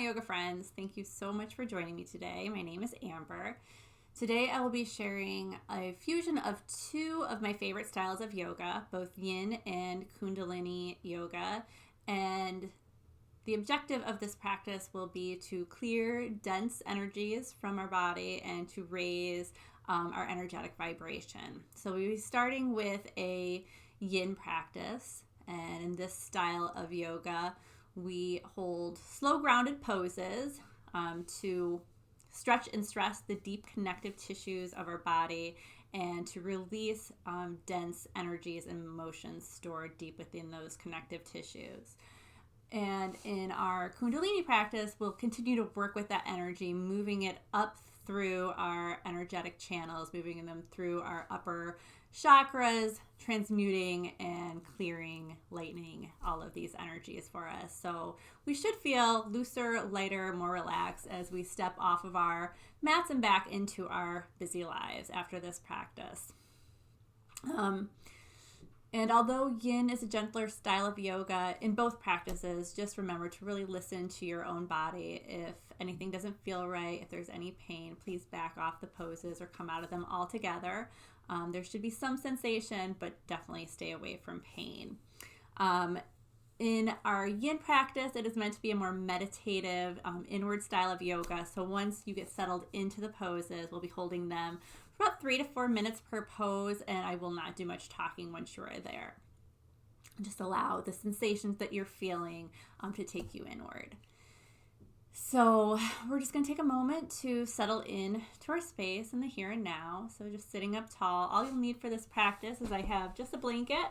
yoga friends. Thank you so much for joining me today. My name is Amber. Today I will be sharing a fusion of two of my favorite styles of yoga, both Yin and Kundalini yoga. And the objective of this practice will be to clear dense energies from our body and to raise our energetic vibration. So we'll be starting with a Yin practice. And in this style of yoga, we hold slow grounded poses to stretch and stress the deep connective tissues of our body and to release dense energies and emotions stored deep within those connective tissues. And in our Kundalini practice, we'll continue to work with that energy, moving it up through our energetic channels, moving them through our upper chakras, transmuting and clearing, lightening all of these energies for us. So we should feel looser, lighter, more relaxed as we step off of our mats and back into our busy lives after this practice. And although Yin is a gentler style of yoga, in both practices, just remember to really listen to your own body. If anything doesn't feel right, if there's any pain, please back off the poses or come out of them altogether. There should be some sensation, but definitely stay away from pain. In our Yin practice, it is meant to be a more meditative, inward style of yoga. So once you get settled into the poses, we'll be holding them for about 3 to 4 minutes per pose, and I will not do much talking once you're there. Just allow the sensations that you're feeling to take you inward. So we're just going to take a moment to settle in to our space in the here and now. So just sitting up tall. All you'll need for this practice is I have just a blanket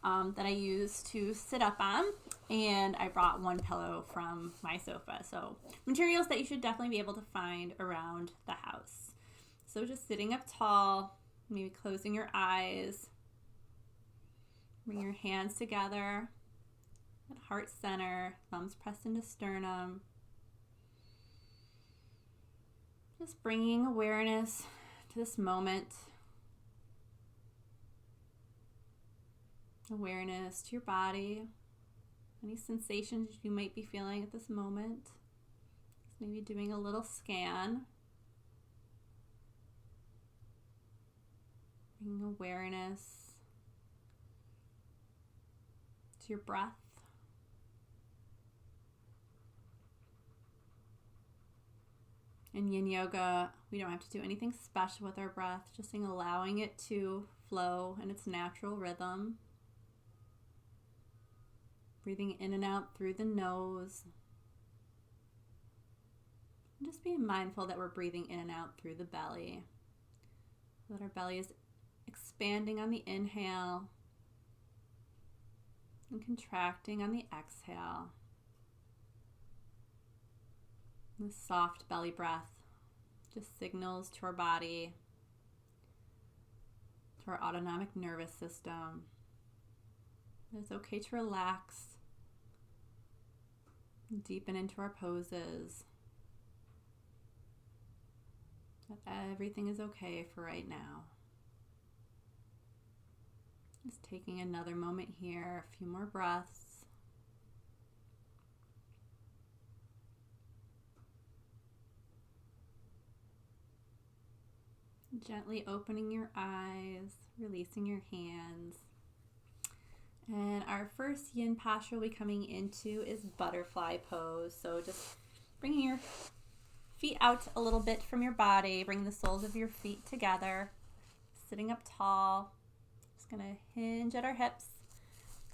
that I use to sit up on, and I brought one pillow from my sofa. So materials that you should definitely be able to find around the house. So just sitting up tall, maybe closing your eyes. Bring your hands together at heart center, thumbs pressed into sternum. Just bringing awareness to this moment. Awareness to your body. Any sensations you might be feeling at this moment. Just maybe doing a little scan. Bringing awareness to your breath. In Yin yoga, we don't have to do anything special with our breath, just allowing it to flow in its natural rhythm. Breathing in and out through the nose. And just being mindful that we're breathing in and out through the belly. So that our belly is expanding on the inhale and contracting on the exhale. The soft belly breath just signals to our body, to our autonomic nervous system, that it's okay to relax, deepen into our poses, that everything is okay for right now. Just taking another moment here, a few more breaths. Gently opening your eyes, releasing your hands. And our first Yin posture we'll be coming into is butterfly pose. So just bringing your feet out a little bit from your body, bring the soles of your feet together, sitting up tall. Just gonna hinge at our hips,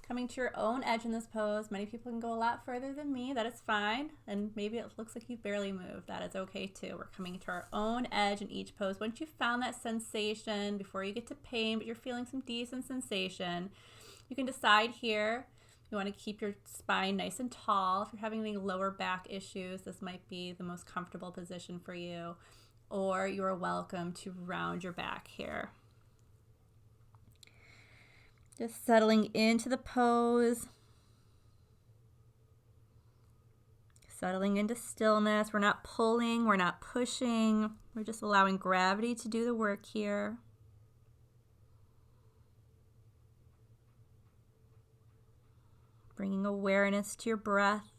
coming to your own edge in this pose. Many people can go a lot further than me. That is fine. And maybe it looks like you've barely moved. That is okay too. We're coming to our own edge in each pose. Once you've found that sensation, before you get to pain, but you're feeling some decent sensation, you can decide here. You want to keep your spine nice and tall. If you're having any lower back issues, this might be the most comfortable position for you. Or you are welcome to round your back here. Just settling into the pose. Settling into stillness. We're not pulling, we're not pushing. We're just allowing gravity to do the work here. Bringing awareness to your breath.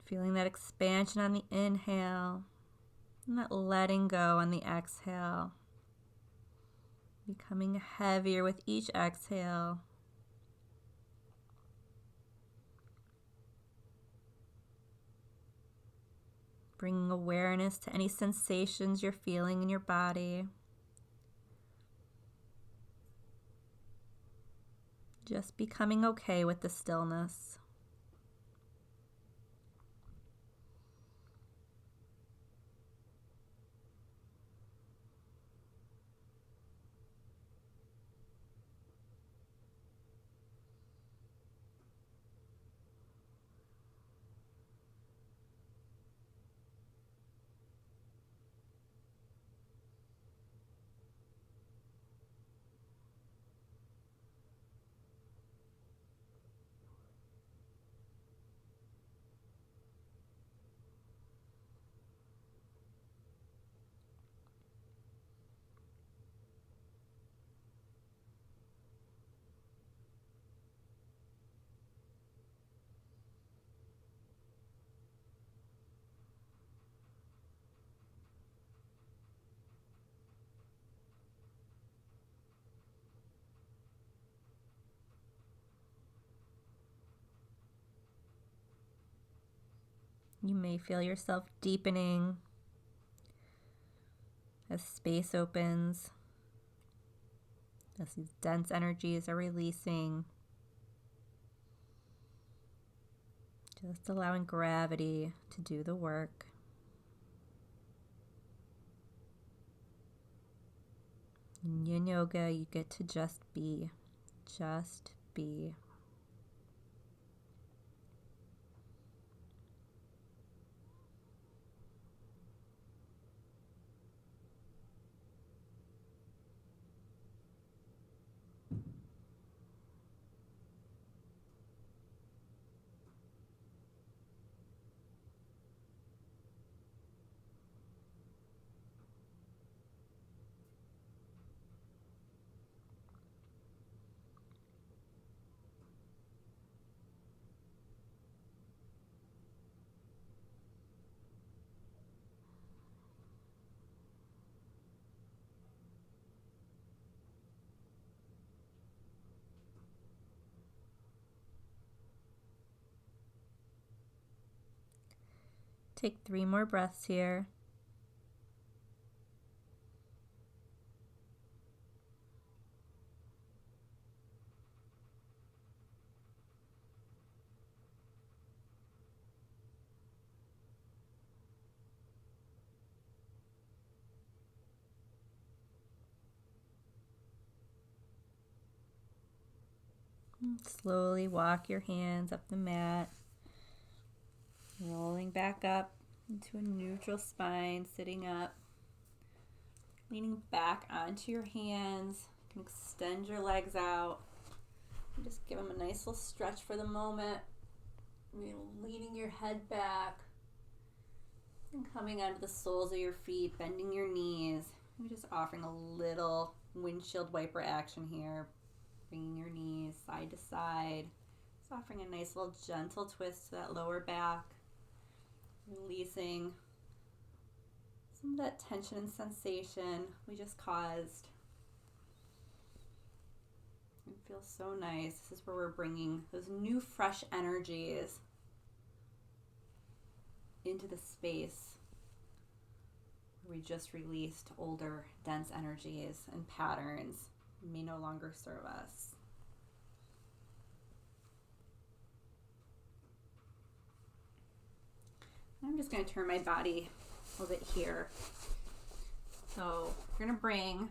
Feeling that expansion on the inhale and that letting go on the exhale. Becoming heavier with each exhale. Bringing awareness to any sensations you're feeling in your body. Just becoming okay with the stillness. You may feel yourself deepening as space opens, as these dense energies are releasing. Just allowing gravity to do the work. In Yin Yoga, you get to just be. Just be. Take 3 more breaths here. Slowly walk your hands up the mat, rolling back up into a neutral spine, sitting up, leaning back onto your hands. You can extend your legs out. And just give them a nice little stretch for the moment. Leaning your head back and coming onto the soles of your feet, bending your knees. We're just offering a little windshield wiper action here. Bringing your knees side to side. Just offering a nice little gentle twist to that lower back. Releasing some of that tension and sensation we just caused. It feels so nice. This is where we're bringing those new fresh energies into the space where we just released older, dense energies and patterns may no longer serve us. I'm just going to turn my body a little bit here. So we're going to bring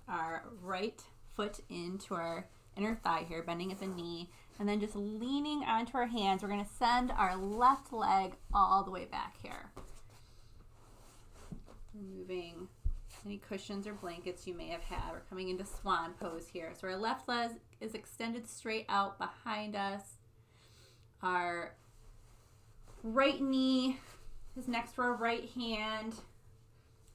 our right foot into our inner thigh here, bending at the knee, and then just leaning onto our hands. We're going to send our left leg all the way back here. Removing any cushions or blankets you may have had. We're coming into Swan Pose here. So our left leg is extended straight out behind us. Our right knee is next to our right hand.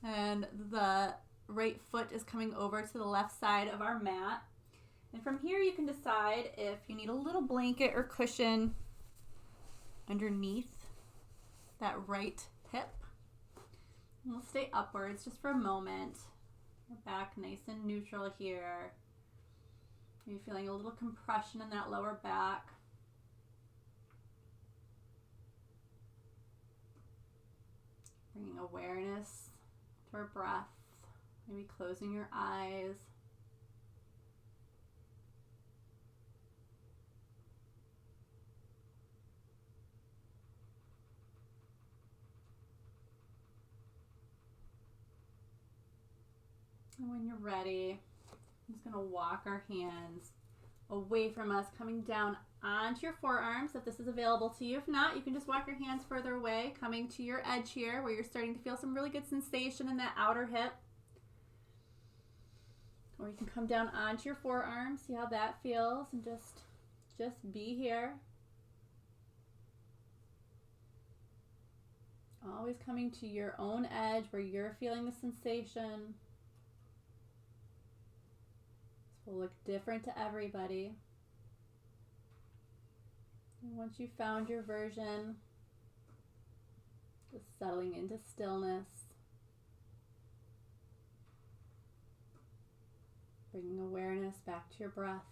And the right foot is coming over to the left side of our mat. And from here you can decide if you need a little blanket or cushion underneath that right hip. And we'll stay upwards just for a moment. Your back nice and neutral here. Maybe feeling a little compression in that lower back. Bringing awareness to our breath. Maybe closing your eyes. And when you're ready, I'm just going to walk our hands away from us, coming down onto your forearms if this is available to you. If not, you can just walk your hands further away, coming to your edge here where you're starting to feel some really good sensation in that outer hip. Or you can come down onto your forearms, see how that feels, and just be here. Always coming to your own edge where you're feeling the sensation. This will look different to everybody. And once you've found your version, just settling into stillness. Bringing awareness back to your breath.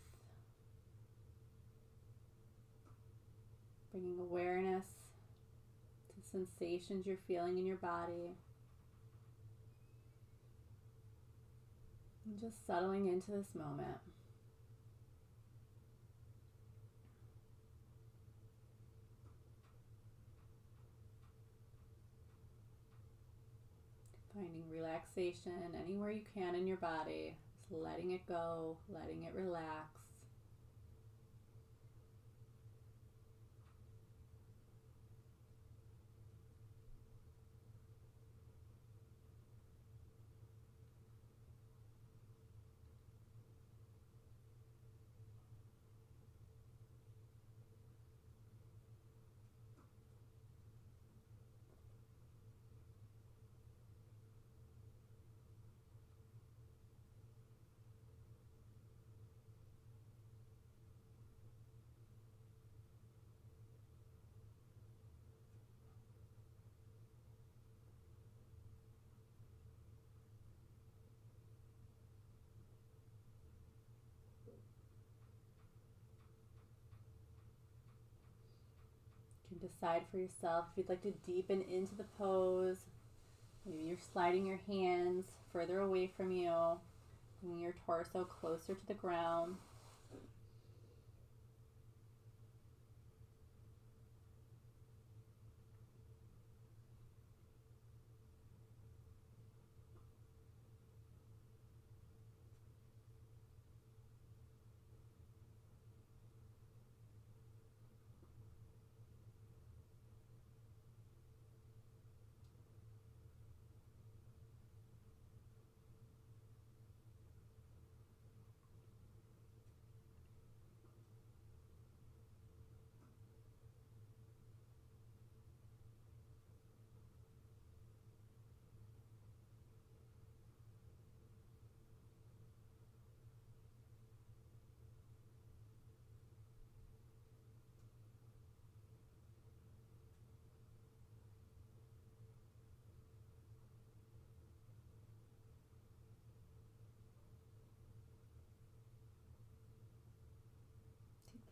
Bringing awareness to sensations you're feeling in your body. And just settling into this moment. Finding relaxation anywhere you can in your body. Just letting it go, letting it relax. Decide for yourself if you'd like to deepen into the pose. Maybe you're sliding your hands further away from you, bringing your torso closer to the ground. Take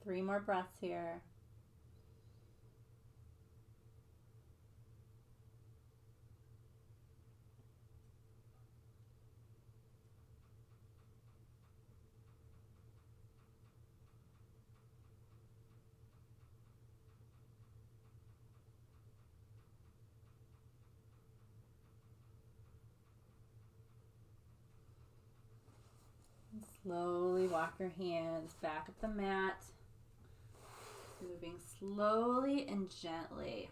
3 more breaths here. Slowly walk your hands back up the mat, moving slowly and gently.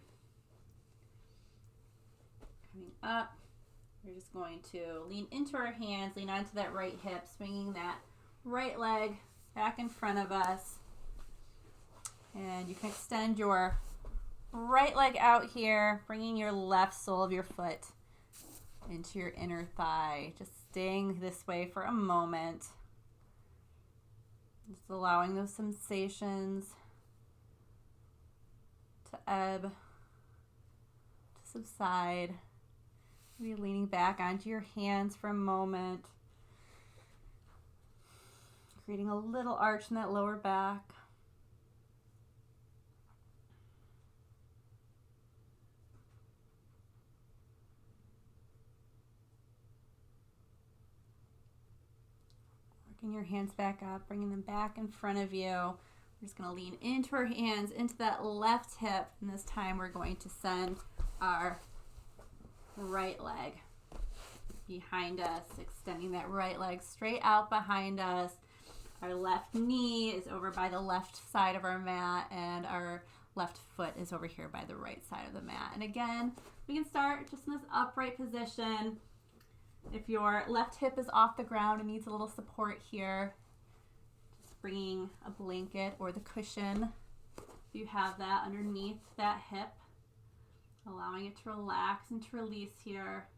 Coming up, we're just going to lean into our hands, lean onto that right hip, swinging that right leg back in front of us. And you can extend your right leg out here, bringing your left sole of your foot into your inner thigh. Just staying this way for a moment. Just allowing those sensations to ebb subside. Maybe leaning back onto your hands for a moment. Creating a little arch in that lower back. Working your hands back up, bringing them back in front of you. We're just going to lean into our hands, into that left hip, and this time we're going to send our right leg behind us, extending that right leg straight out behind us. Our left knee is over by the left side of our mat, and our left foot is over here by the right side of the mat. And again, we can start just in this upright position. If your left hip is off the ground and needs a little support here, just bringing a blanket or the cushion, if you have that, underneath that hip, allowing it to relax and to release here.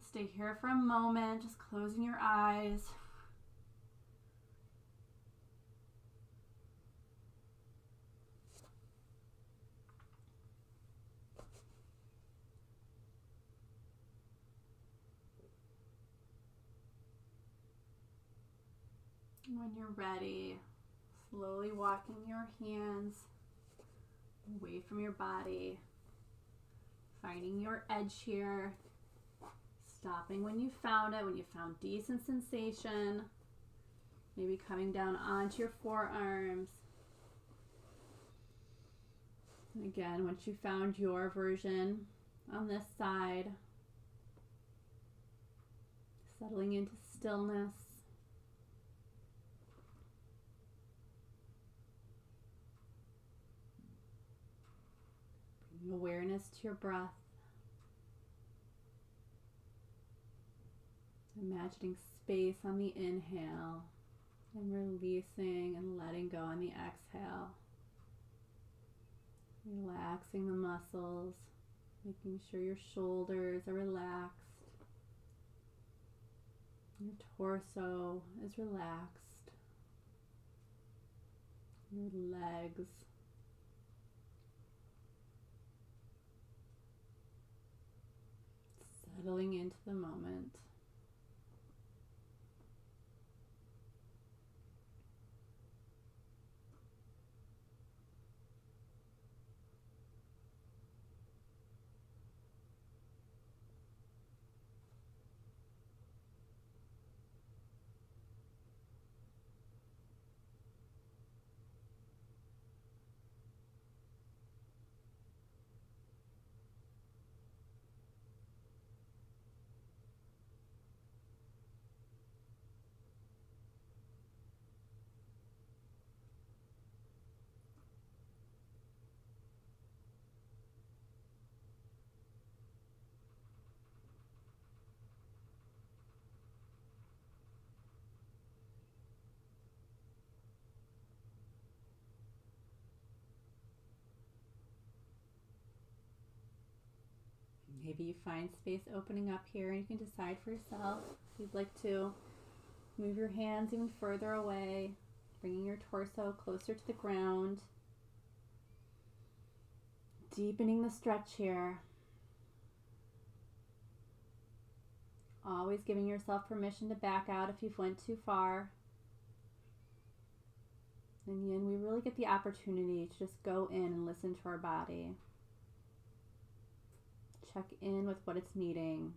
Stay here for a moment, just closing your eyes. When you're ready, slowly walking your hands away from your body, finding your edge here, stopping when you found it, when you found decent sensation, maybe coming down onto your forearms. And again, once you found your version on this side, settling into stillness. Bringing awareness to your breath. Imagining space on the inhale and releasing and letting go on the exhale. Relaxing the muscles, making sure your shoulders are relaxed. Your torso is relaxed. Your legs. Settling into the moment. Maybe you find space opening up here and you can decide for yourself if you'd like to move your hands even further away, bringing your torso closer to the ground, deepening the stretch here. Always giving yourself permission to back out if you've went too far. And Yin, we really get the opportunity to just go in and listen to our body. Check in with what it's needing.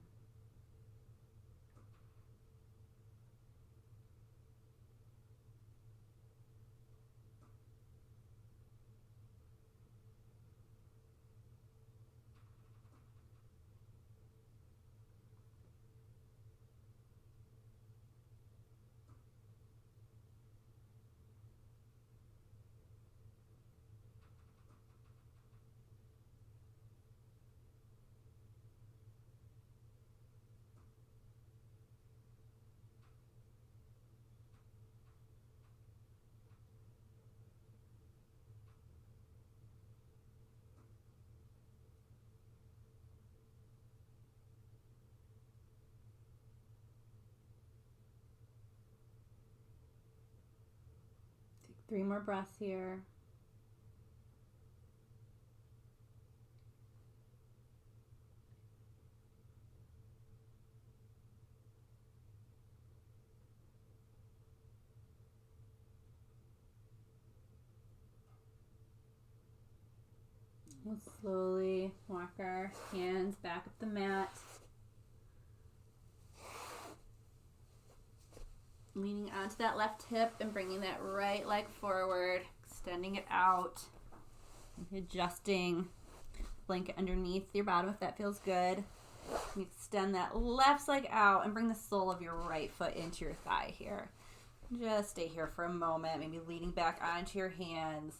Take 3 more breaths here. We'll slowly walk our hands back up the mat. Leaning onto that left hip and bringing that right leg forward, extending it out. Adjusting blanket underneath your bottom if that feels good. You extend that left leg out and bring the sole of your right foot into your thigh here. Just stay here for a moment, maybe leaning back onto your hands.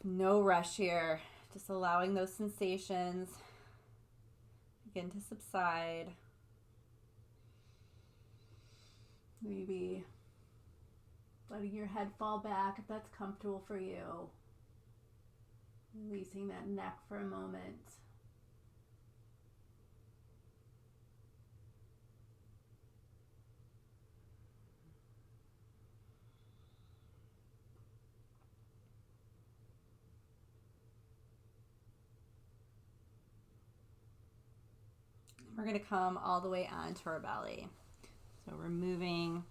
No rush here, just allowing those sensations begin to subside. Maybe letting your head fall back if that's comfortable for you. Releasing that neck for a moment. We're going to come all the way onto our belly. So removing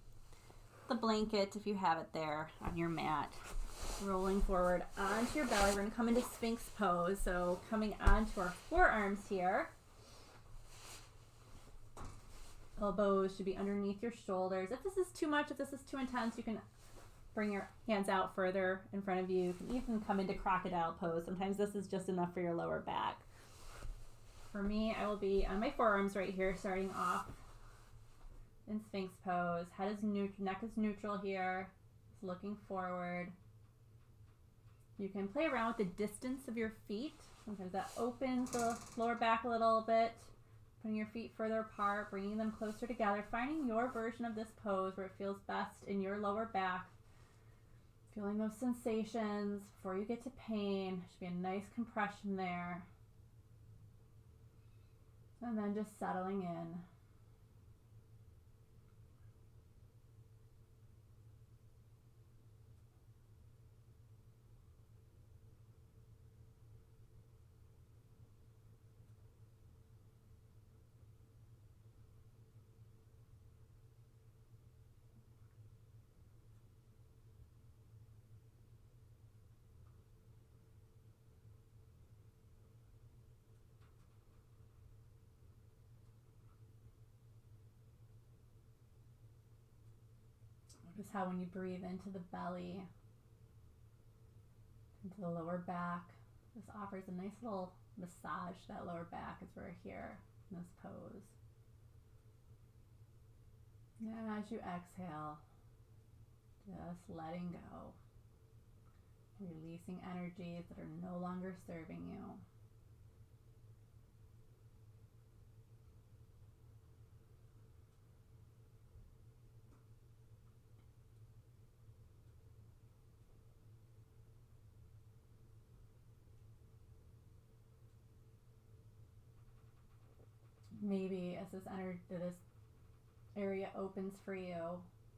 the blanket, if you have it there on your mat, rolling forward onto your belly. We're going to come into Sphinx Pose. So coming onto our forearms here. Elbows should be underneath your shoulders. If this is too much, if this is too intense, you can bring your hands out further in front of you. You can even come into crocodile pose. Sometimes this is just enough for your lower back. For me, I will be on my forearms right here, starting off in Sphinx Pose. Head is neutral, neck is neutral here. Just looking forward. You can play around with the distance of your feet. Sometimes that opens the lower back a little bit. Putting your feet further apart, bringing them closer together, finding your version of this pose where it feels best in your lower back. Feeling those sensations before you get to pain. Should be a nice compression there. And then just settling in. Notice how when you breathe into the belly, into the lower back, this offers a nice little massage to that lower back as we're here in this pose. And as you exhale, just letting go, releasing energies that are no longer serving you. Maybe as this area opens for you,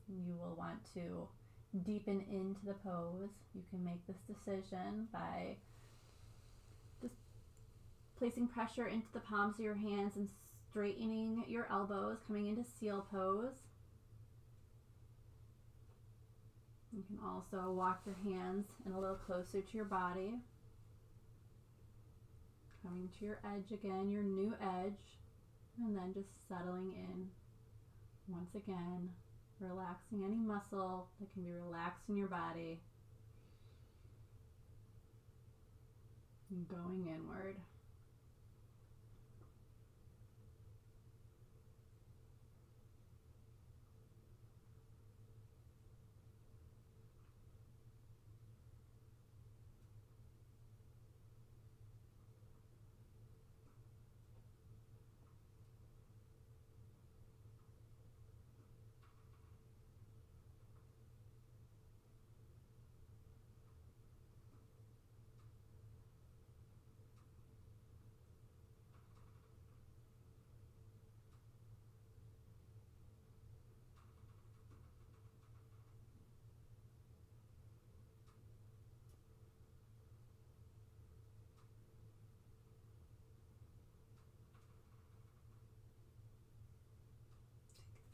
you will want to deepen into the pose. You can make this decision by just placing pressure into the palms of your hands and straightening your elbows, coming into seal pose. You can also walk your hands in a little closer to your body. Coming to your edge again, your new edge. And then just settling in once again, relaxing any muscle that can be relaxed in your body. And going inward.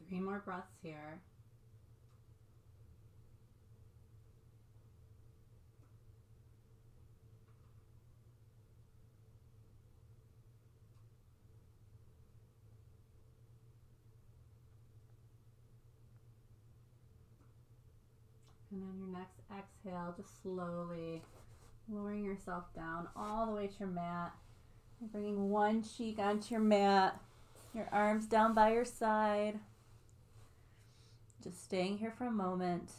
Three more breaths here. And on your next exhale, just slowly lowering yourself down all the way to your mat. And bringing one cheek onto your mat, your arms down by your side. Just staying here for a moment.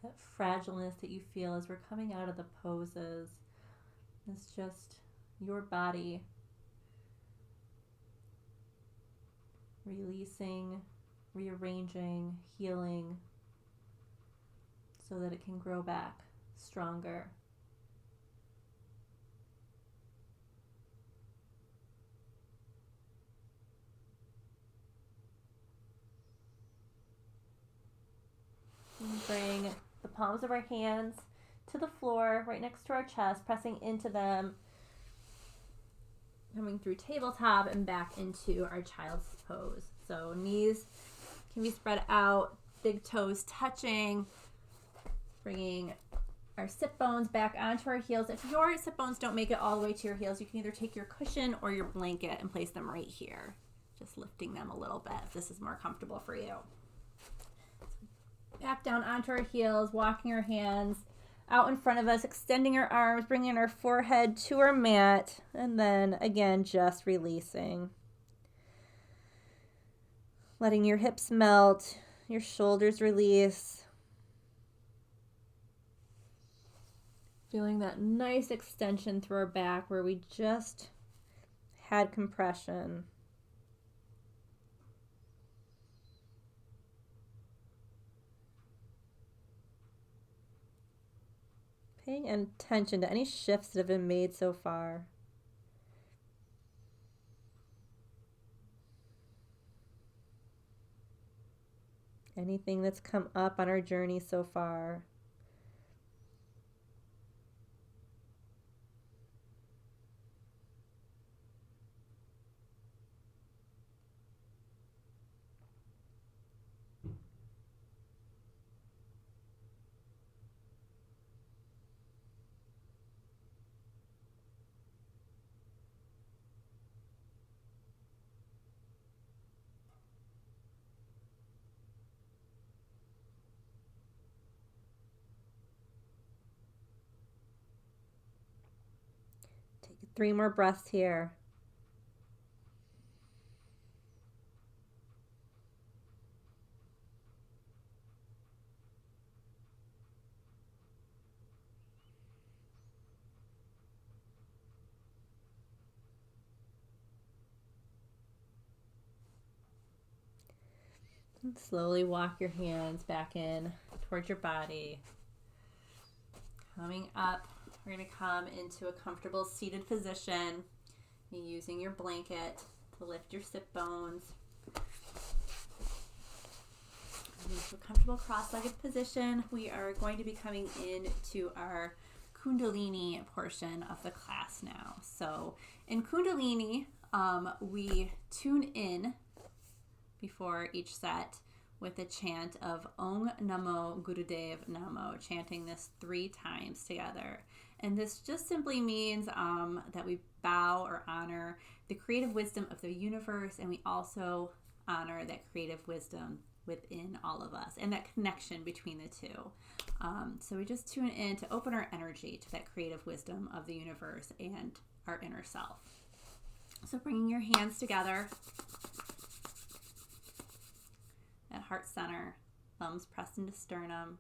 That fragileness that you feel as we're coming out of the poses is just your body releasing, rearranging, healing so that it can grow back stronger. And bring the palms of our hands to the floor right next to our chest, pressing into them, coming through tabletop and back into our child's pose. So knees can be spread out, big toes touching, bringing our sit bones back onto our heels. If your sit bones don't make it all the way to your heels, you can either take your cushion or your blanket and place them right here, just lifting them a little bit if this is more comfortable for you. Back down onto our heels, walking our hands out in front of us, extending our arms, bringing our forehead to our mat, and then again, just releasing. Letting your hips melt, your shoulders release. Feeling that nice extension through our back where we just had compression. Paying attention to any shifts that have been made so far. Anything that's come up on our journey so far. Take 3 more breaths here. And slowly walk your hands back in towards your body. Coming up, we're going to come into a comfortable seated position. You're using your blanket to lift your sit bones. Into a comfortable cross-legged position. We are going to be coming into our Kundalini portion of the class now. So in Kundalini, we tune in before each set with a chant of Om Namo Gurudev Namo, chanting this 3 times together. And this just simply means that we bow or honor the creative wisdom of the universe, and we also honor that creative wisdom within all of us and that connection between the two. So we just tune in to open our energy to that creative wisdom of the universe and our inner self. So bringing your hands together at heart center, thumbs pressed into sternum,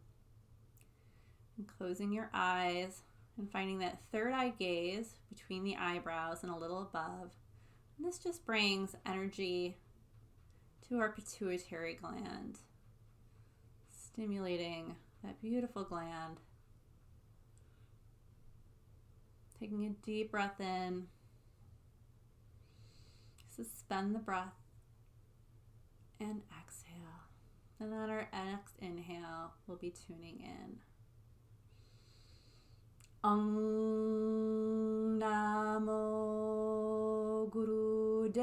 and closing your eyes and finding that third eye gaze between the eyebrows and a little above. And this just brings energy to our pituitary gland, stimulating that beautiful gland. Taking a deep breath in, suspend the breath, and exhale. And on our next inhale, we'll be tuning in. Om Namo Gurudev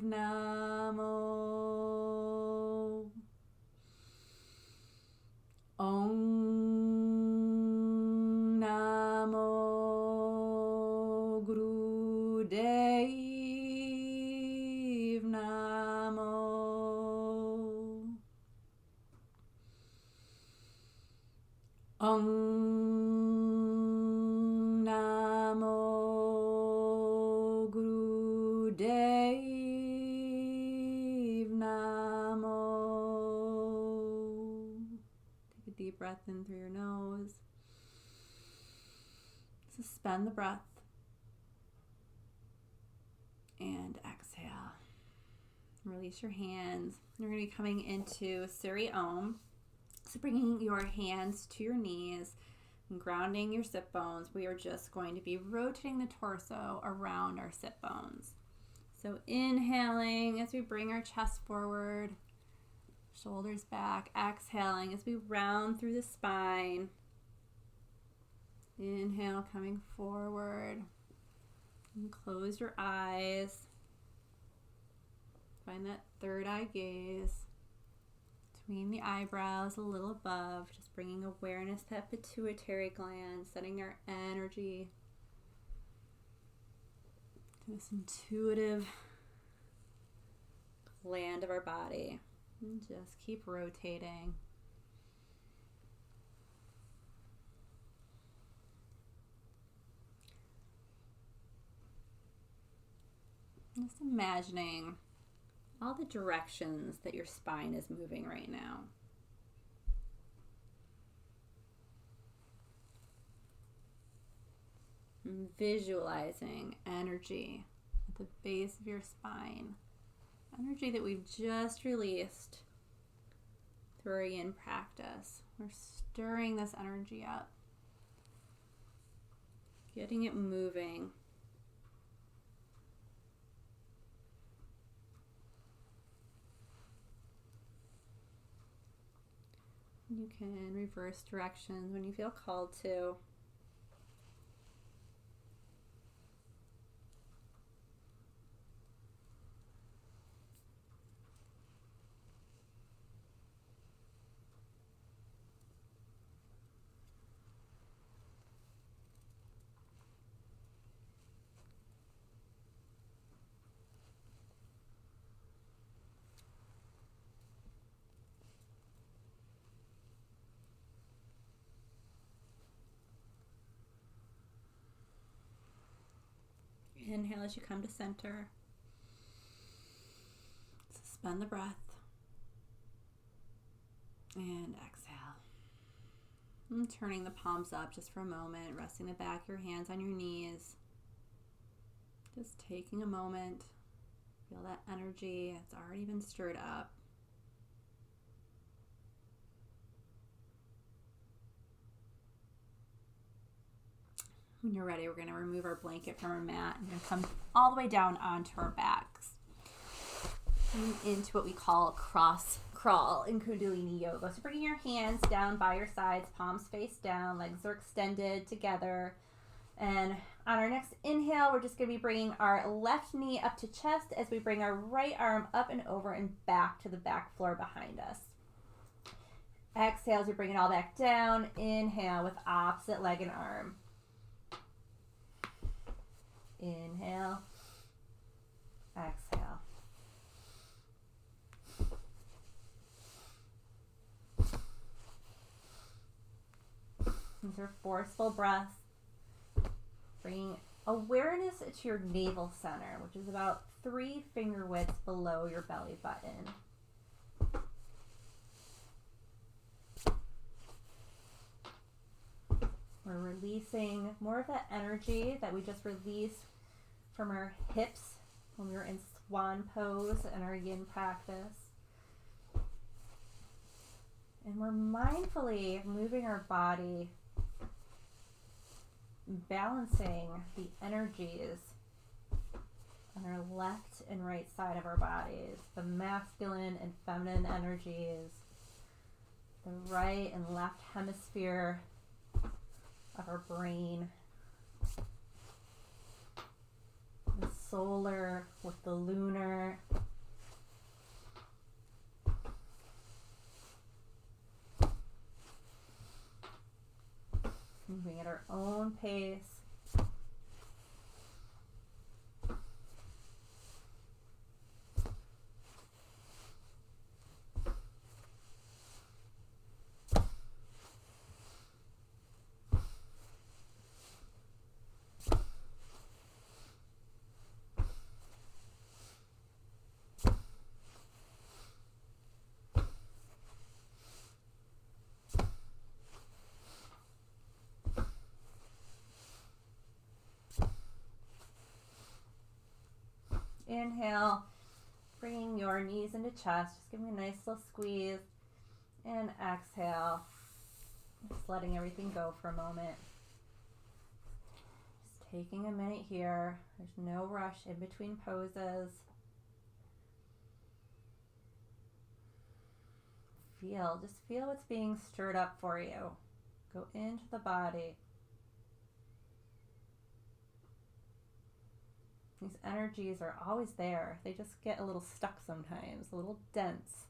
Namo. Big breath in through your nose. Suspend the breath. And exhale. Release your hands. You're going to be coming into Surya Om. So bringing your hands to your knees and grounding your sit bones. We are just going to be rotating the torso around our sit bones. So inhaling as we bring our chest forward, shoulders back. Exhaling as we round through the spine. Inhale, coming forward. And close your eyes. Find that third eye gaze. Between the eyebrows, a little above. Just bringing awareness to that pituitary gland, setting our energy to this intuitive gland of our body. And just keep rotating. Just imagining all the directions that your spine is moving right now. And visualizing energy at the base of your spine. Energy that we've just released through our Yin practice. We're stirring this energy up, getting it moving. You can reverse directions when you feel called to. Inhale as you come to center. Suspend the breath. And exhale. And turning the palms up just for a moment, resting the back of your hands on your knees. Just taking a moment. Feel that energy. It's already been stirred up. When you're ready, we're going to remove our blanket from our mat and come all the way down onto our backs. Into what we call cross crawl in Kundalini yoga. So bringing your hands down by your sides, palms face down, legs are extended together. And on our next inhale, we're just going to be bringing our left knee up to chest as we bring our right arm up and over and back to the back floor behind us. Exhale as we bring it all back down. Inhale with opposite leg and arm. Inhale. Exhale. These are forceful breaths. Bringing awareness to your navel center, which is about 3 finger widths below your belly button. We're releasing more of that energy that we just released from our hips when we were in Swan Pose and our Yin practice. And we're mindfully moving our body, balancing the energies on our left and right side of our bodies, the masculine and feminine energies, the right and left hemisphere of our brain, the solar with the lunar, moving at our own pace. inhale, bringing your knees into chest, just giving a nice little squeeze. And exhale, just letting everything go for a moment. Just taking a minute here. There's no rush in between poses. Just feel what's being stirred up for you. Go into the body. These energies are always there. They just get a little stuck sometimes, a little dense.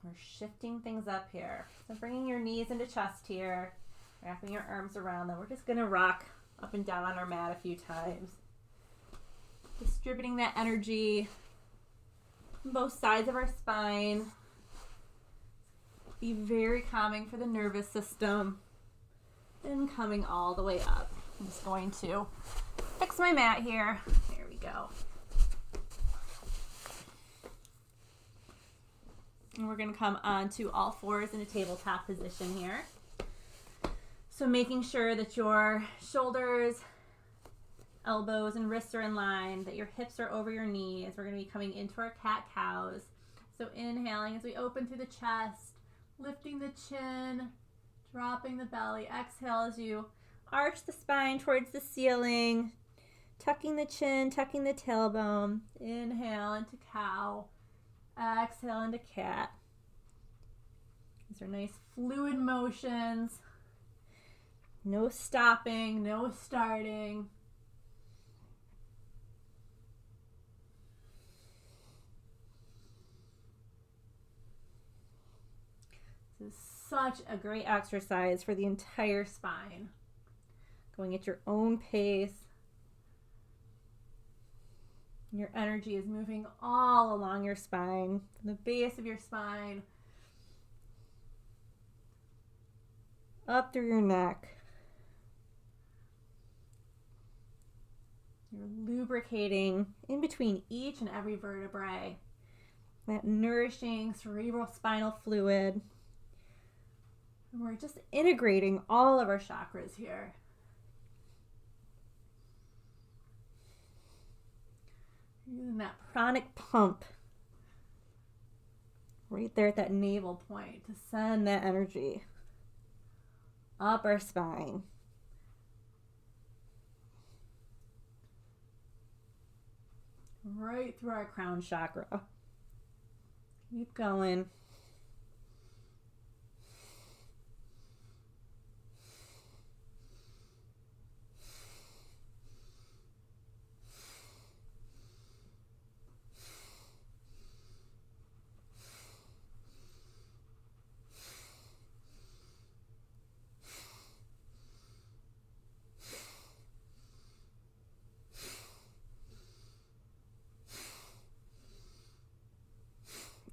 We're shifting things up here. So bringing your knees into chest here, wrapping your arms around them. We're just going to rock up and down on our mat a few times. Distributing that energy on both sides of our spine. Be very calming for the nervous system. And coming all the way up. I'm just going to fix my mat here. There we go. And we're going to come onto all fours in a tabletop position here. So making sure that your shoulders, elbows, and wrists are in line, that your hips are over your knees. We're going to be coming into our cat-cows. So inhaling as we open through the chest, lifting the chin, dropping the belly. Exhale as you arch the spine towards the ceiling, tucking the chin, tucking the tailbone. Inhale into cow. Exhale into cat. These are nice fluid motions. No stopping, no starting. This is such a great exercise for the entire spine. Going at your own pace. Your energy is moving all along your spine, from the base of your spine, up through your neck. You're lubricating in between each and every vertebrae. That nourishing cerebral spinal fluid. And we're just integrating all of our chakras here. Using that pranic pump right there at that navel point to send that energy up our spine. Right through our crown chakra. Keep going.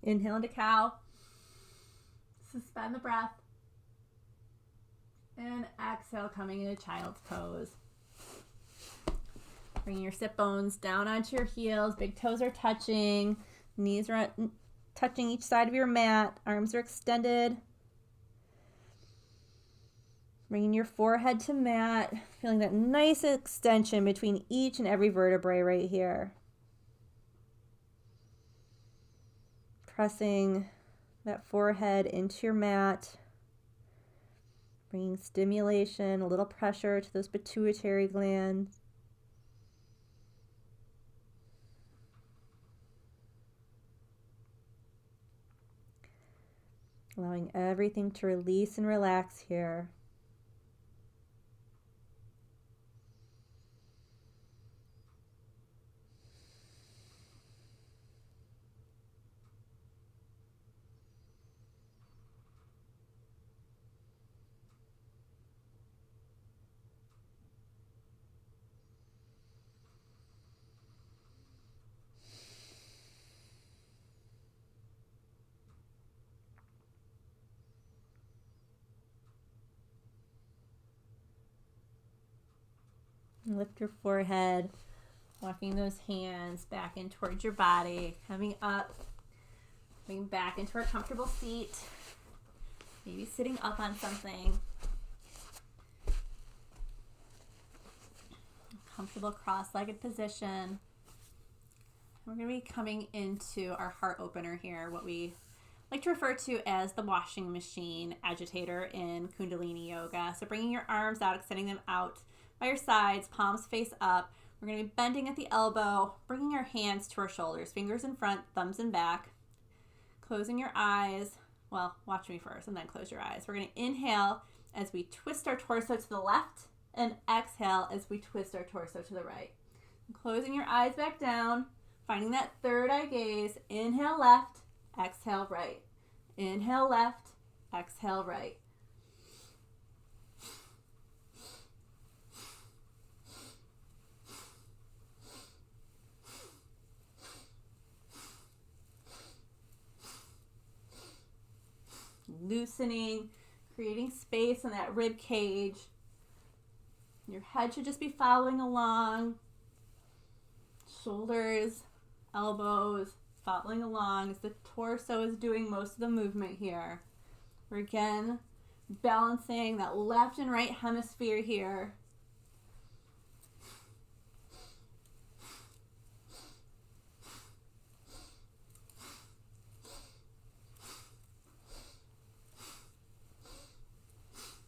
Inhale into cow. Suspend the breath. And exhale, coming into child's pose. Bringing your sit bones down onto your heels. Big toes are touching. Knees are touching each side of your mat. Arms are extended. Bringing your forehead to mat. Feeling that nice extension between each and every vertebrae right here. Pressing that forehead into your mat, bringing stimulation, a little pressure to those pituitary glands. Allowing everything to release and relax here. Lift your forehead, walking those hands back in towards your body, coming up, coming back into our comfortable seat, maybe sitting up on something. comfortable cross-legged position. We're going to be coming into our heart opener here, what we like to refer to as the washing machine agitator in Kundalini yoga. So bringing your arms out, extending them out by your sides, palms face up. We're going to be bending at the elbow, bringing our hands to our shoulders, fingers in front, thumbs in back. Closing your eyes. Well, watch me first and then close your eyes. We're going to inhale as we twist our torso to the left and exhale as we twist our torso to the right. Closing your eyes back down, finding that third eye gaze. Inhale left, exhale right. Inhale left, exhale right. Loosening, creating space in that rib cage. Your head should just be following along. Shoulders, elbows, following along as the torso is doing most of the movement here. We're again balancing that left and right hemisphere here.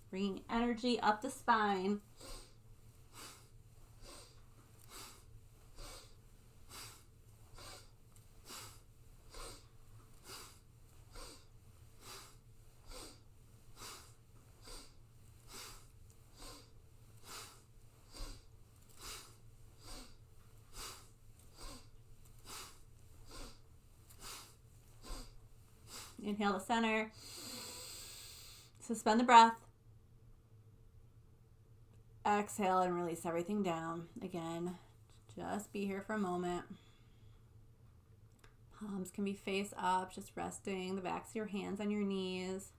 Bringing energy up the spine. Inhale to center. Suspend the breath. Exhale and release everything down. Again, just be here for a moment. Palms can be face up, just resting the backs of your hands on your knees.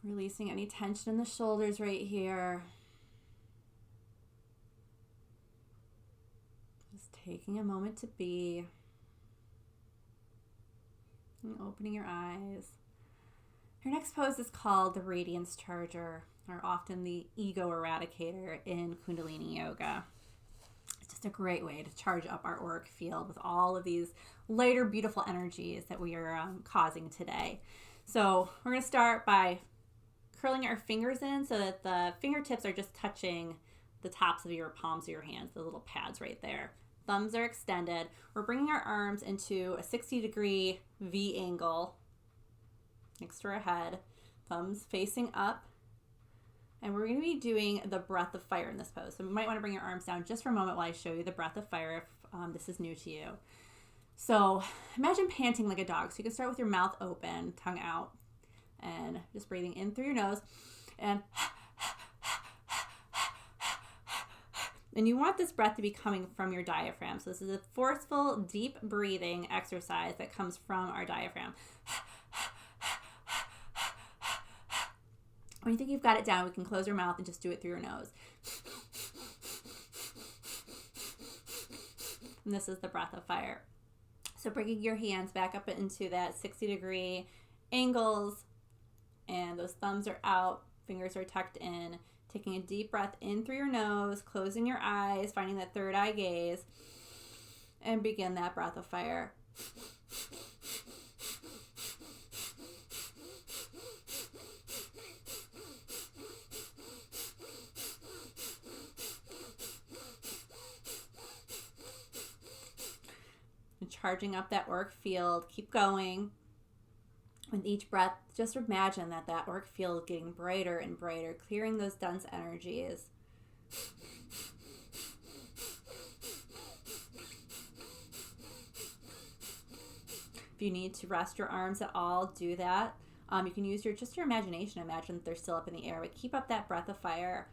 Releasing any tension in the shoulders right here. Just taking a moment to be. And opening your eyes. Your next pose is called the Radiance Charger, or often the ego eradicator in Kundalini yoga. It's just a great way to charge up our auric field with all of these lighter, beautiful energies that we are causing today. So we're going to start by curling our fingers in so that the fingertips are just touching the tops of your palms of your hands, the little pads right there. Thumbs are extended. We're bringing our arms into a 60-degree V angle next to our head. Thumbs facing up. And we're going to be doing the breath of fire in this pose. So you might want to bring your arms down just for a moment while I show you the breath of fire if this is new to you. So imagine panting like a dog. So you can start with your mouth open, tongue out, and just breathing in through your nose. And you want this breath to be coming from your diaphragm. So this is a forceful, deep breathing exercise that comes from our diaphragm. When you think you've got it down, we can close your mouth and just do it through your nose. And this is the breath of fire. So bringing your hands back up into that 60-degree angles, and those thumbs are out, fingers are tucked in. Taking a deep breath in through your nose, closing your eyes, finding that third eye gaze, and begin that breath of fire. And charging up that auric field, keep going. With each breath, just imagine that auric field is getting brighter and brighter, clearing those dense energies. If you need to rest your arms at all, do that. You can use your imagination. Imagine that they're still up in the air, but keep up that breath of fire.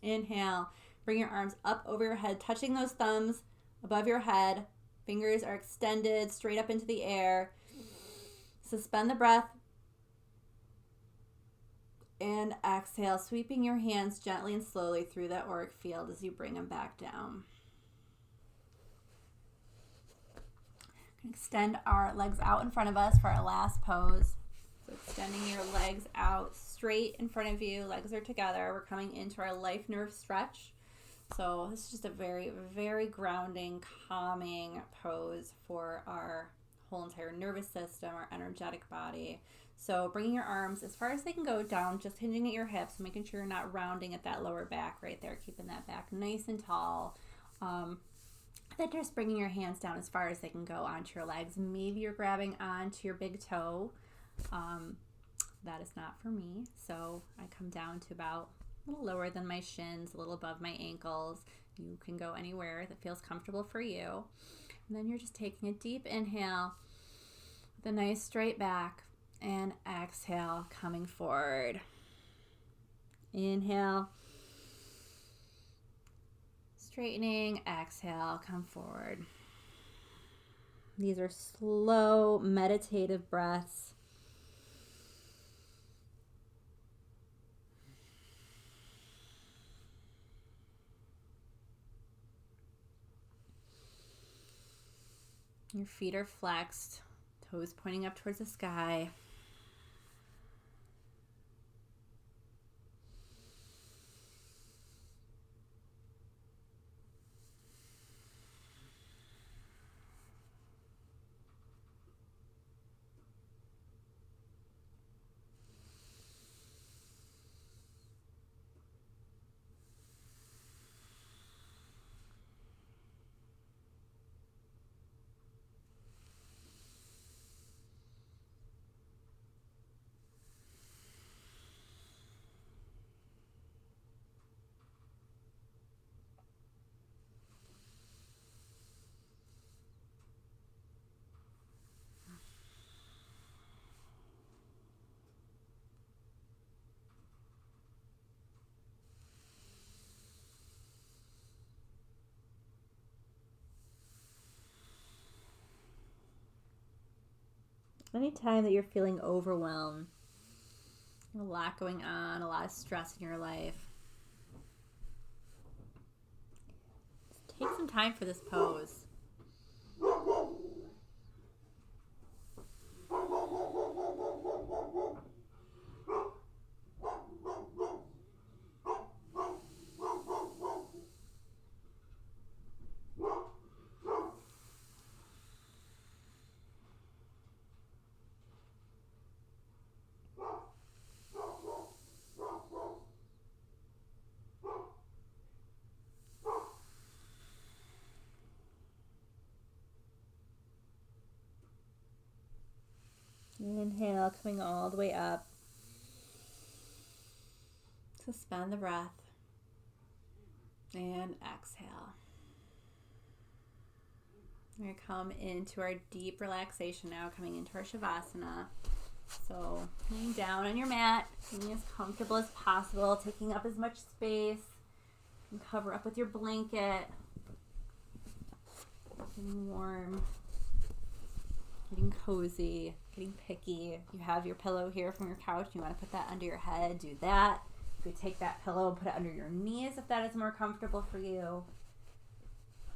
Inhale, bring your arms up over your head, touching those thumbs above your head. Fingers are extended straight up into the air. Suspend the breath. And exhale, sweeping your hands gently and slowly through that auric field as you bring them back down. Extend our legs out in front of us for our last pose. So extending your legs out straight in front of you. Legs are together. We're coming into our life nerve stretch. So this is just a very, very grounding, calming pose for our whole entire nervous system, our energetic body. So bringing your arms as far as they can go down, just hinging at your hips, making sure you're not rounding at that lower back right there, keeping that back nice and tall. Then just bringing your hands down as far as they can go onto your legs. Maybe you're grabbing onto your big toe. That is not for me. So I come down to about a little lower than my shins, a little above my ankles. You can go anywhere that feels comfortable for you. And then you're just taking a deep inhale with a nice straight back. And exhale, coming forward. Inhale. Straightening. Exhale, come forward. These are slow, meditative breaths. Your feet are flexed, toes pointing up towards the sky. Anytime that you're feeling overwhelmed, a lot going on, a lot of stress in your life, just take some time for this pose. Inhale, coming all the way up. Suspend the breath. And exhale. We're going to come into our deep relaxation now, coming into our Savasana. So laying down on your mat, being as comfortable as possible, taking up as much space. You can cover up with your blanket. Getting warm. Getting cozy. Getting picky. You have your pillow here from your couch. You want to put that under your head. Do that. You could take that pillow and put it under your knees if that is more comfortable for you.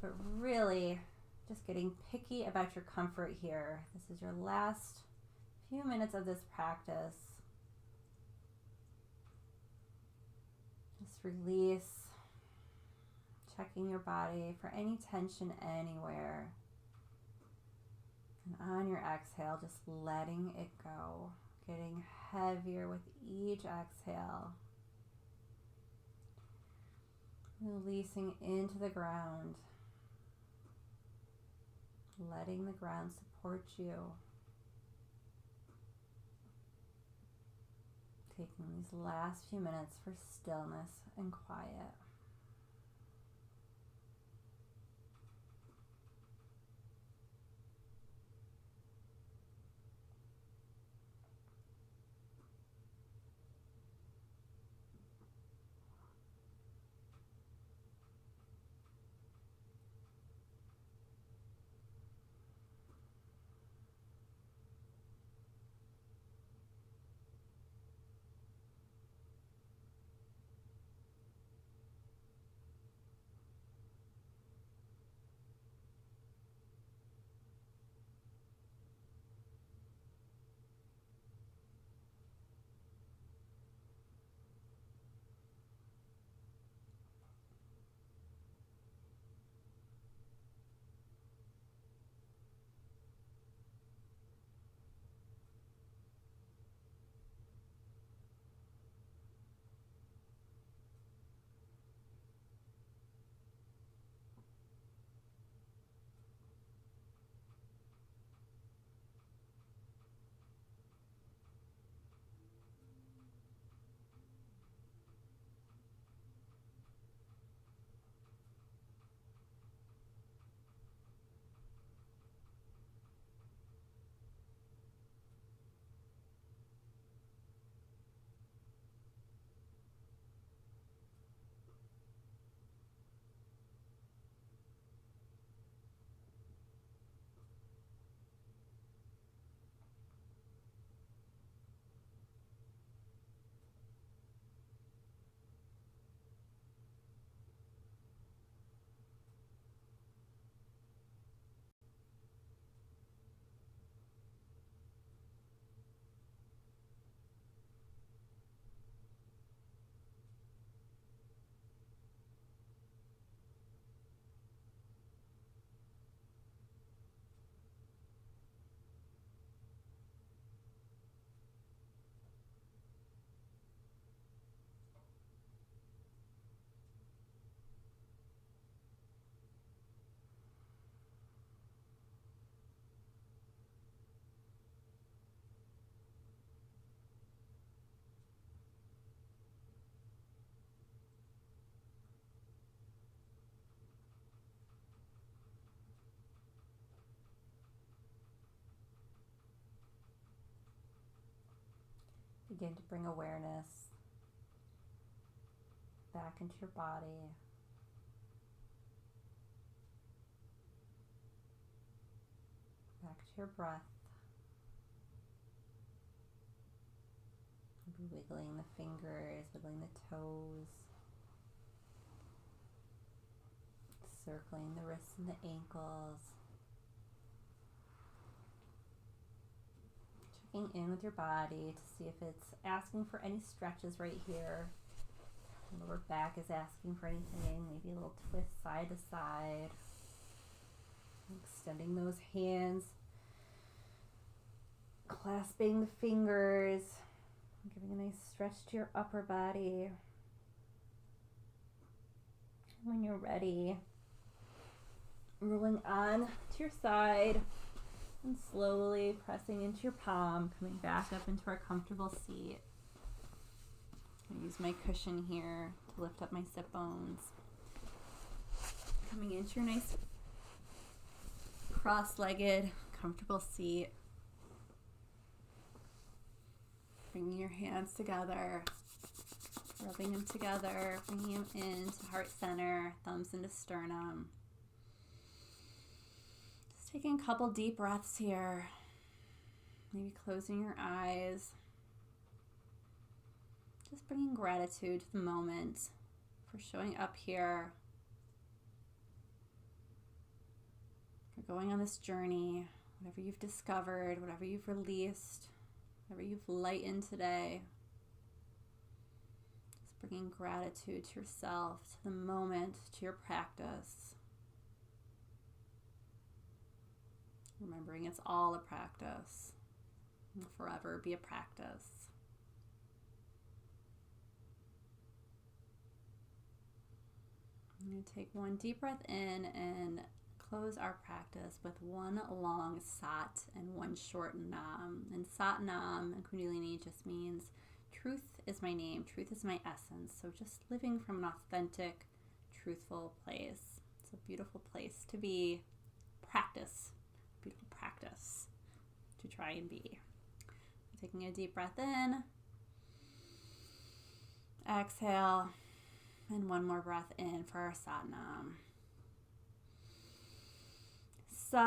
But really, just getting picky about your comfort here. This is your last few minutes of this practice. Just release. Checking your body for any tension anywhere. And on your exhale, just letting it go. Getting heavier with each exhale. Releasing into the ground. Letting the ground support you. Taking these last few minutes for stillness and quiet. Begin to bring awareness back into your body. Back to your breath. Maybe wiggling the fingers, wiggling the toes. Circling the wrists and the ankles. Checking in with your body to see if it's asking for any stretches right here. The lower back is asking for anything, maybe a little twist side to side. Extending those hands, clasping the fingers, giving a nice stretch to your upper body. When you're ready, rolling on to your side and slowly pressing into your palm, coming back up into our comfortable seat. I use my cushion here to lift up my sit bones. Coming into your nice cross-legged, comfortable seat. Bringing your hands together, rubbing them together, bringing them into heart center, thumbs into sternum. Just taking a couple deep breaths here. Maybe closing your eyes. Just bringing gratitude to the moment for showing up here. For going on this journey, whatever you've discovered, whatever you've released, whatever you've lightened today. Just bringing gratitude to yourself, to the moment, to your practice. Remembering it's all a practice. It will forever be a practice. I'm going to take one deep breath in and close our practice with one long Sat and one short Nam. And Sat Nam and Kundalini just means truth is my name, truth is my essence. So just living from an authentic, truthful place. It's a beautiful place to be. Practice, beautiful practice to try and be. Taking a deep breath in. Exhale. And one more breath in for our Sat Nam. Sa